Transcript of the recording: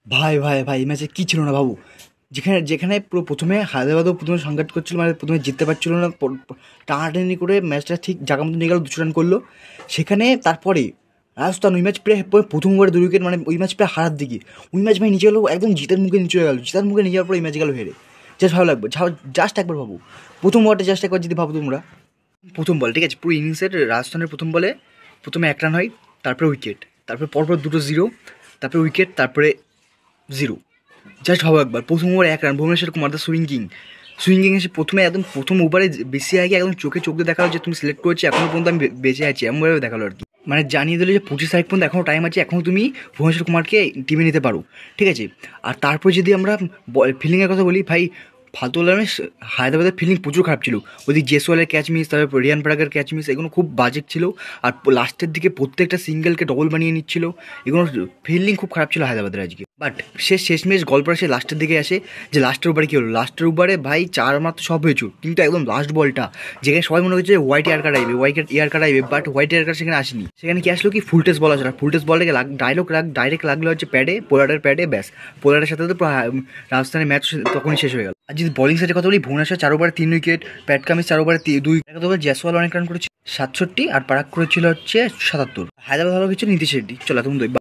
ভাই ভাই ভাই এই ম্যাচে কী ছিল না বাবু। যেখানে যেখানে পুরো প্রথমে হায়দ্রাবাদও প্রথমে সংঘাত করছিল, মানে প্রথমে জিততে পারছিল না, টানাটানি করে ম্যাচটা ঠিক জায়গা মতো নিয়ে গেল, 2 রান করলো। সেখানে তারপরে রাজস্থান ওই ম্যাচ প্রায় প্রথম ওভারে 2 উইকেট, মানে ওই ম্যাচ প্রায় হারার দিকে। ওই ম্যাচ ভাই নিচে গেলো, একদম জিতের মুখে নিচে হয়ে গেল, জিতার মুখে নিয়ে যাওয়ার পর এই ম্যাচ গেল হেরে। জাস্ট ভালো লাগবে, জাস্ট একবার ভাবু, প্রথম ওভারটা জাস্ট একবার যদি ভাবো তোমরা। প্রথম বল ঠিক আছে, পুরো ইনিংসের রাজস্থানের প্রথম বলে প্রথমে 1 রান হয়, তারপরে উইকেট, তারপরে পরপর দুটো জিরো, তারপরে উইকেট, তারপরে জিরো। জাস্ট ভাবো একবার, প্রথম ওভারে 1 রান, ভুবনেশ্বর কুমার দা সুইঙ্গিং এসে প্রথমে একদম প্রথম ওভারে বেশি আগে একদম চোখে চোখ দিয়ে দেখালো যে তুমি সিলেক্ট করেছো, এখনও পর্যন্ত আমি বেঁচে আছি, এমনভাবে দেখালো আর কি। মানে জানিয়ে দিল যে 25 তারিখ পর্যন্ত এখনও টাইম আছে, এখনও তুমি ভুবনেশ্বর কুমারকে টিমে নিতে পারো, ঠিক আছে। আর তারপর যদি আমরা ফিল্ডিংয়ের কথা বলি ভাই, ফালতু বললাম, হায়দ্রাবাদের ফিল্ডিং প্রচুর খারাপ ছিল। ওইদিকে জেসওয়ালের ক্যাচ মিস, তারপর রিয়ান পরাগের ক্যাচ মিস, এগুলো খুব বাজে ছিল। আর লাস্টের দিকে প্রত্যেকটা সিঙ্গেলকে ডবল বানিয়ে নিচ্ছিল, এগুলো ফিল্ডিং খুব খারাপ ছিল হায়দ্রাবাদের আজকে। বাট শেষমেশ গল্পটা সে লাস্টের দিকে আসে, যে লাস্টের ওভারে কী হলো, লাস্টের ওভারে ভাই 4 মাত্র সব হয়েছিল, কিন্তু একদম লাস্ট বলটা যেখানে সবাই মনে হচ্ছে হোয়াইট ইয়ার্কার আইবে, ইয়ার্কার আইবে, বাট হোয়াইট ইয়ার্কার সেখানে আসেনি। সেখানে কি আসলো, কি ফুল টেস্ট বল আসলো, ফুল টেস্ট বলটাকে ডাইরেক্ট লাগলো হচ্ছে প্যাডে, পোলারের প্যাডে, ব্যাস। পোলারের সাথে তো রাজস্থানের ম্যাচ তখনই শেষ হয়ে গেল। আর যদি বোলিং সাইডের কথা বলি, ভুবনেশ্বর 4 ওভারে 3 উইকেট, প্যাট কামিন্স 4 ওভারে 2, জয়সওয়াল অনেক রান করেছে 67, আর পারাক করেছিল হচ্ছে 77। হায়দ্রাবাদ ভালো কিছু, নীতিশ রেড্ডি। চলো তুমি